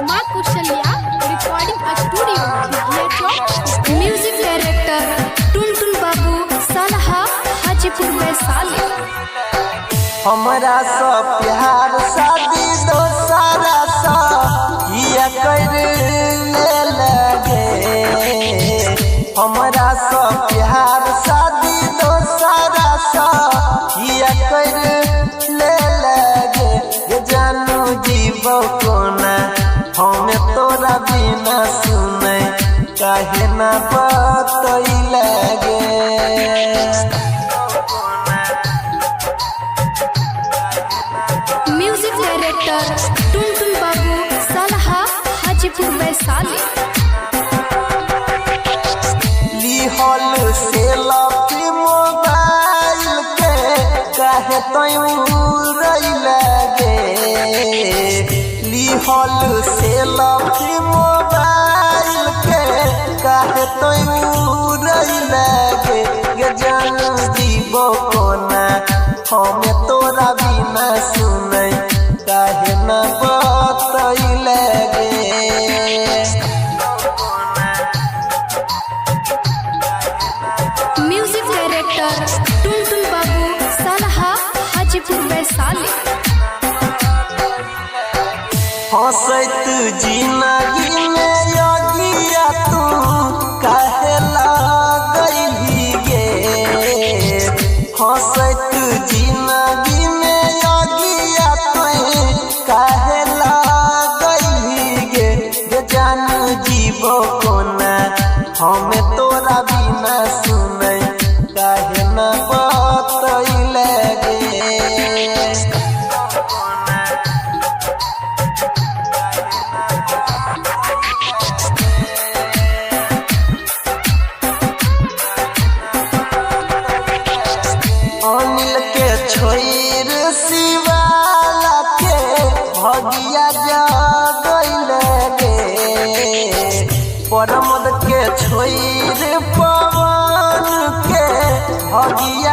माँ Kaushalya recording studio music director Tuntun Babu Salha Hajipur Vaishali. हमरा सब प्यार शादी दोसारा सा किया कर ले लगे। हमरा सब प्यार शादी दोसारा सा किया कर ले लगे। ये जानू जीवो कोना हमें तोरा बिना सुने काहे ना बतई लगे। Music director Tuntun Babu Salha Hajipur Vaishali. लिहल से लपी मोबाइल के काहे तोई लगे। लिहल से लपी मोबाइल के काहे तोई लगे। ये जानू जीवो कोना हमें तोरा बिना सुने काहे ना बतई लगे। Music director Tuntun Babu Salha Hajipur Vaishali. हंसत जिंदगी में योगिया तू काहे लगैली गे। हंसत जिंदगी में योगिया तू काहे लगैली गे। ये जानू जीवो कोना हमें तोरा बिना सुने काहे ना बतई लगे। अनिल के छोर शिवाला के भगिया जगैल गे। प्रमोद के छोर पवन के भगिया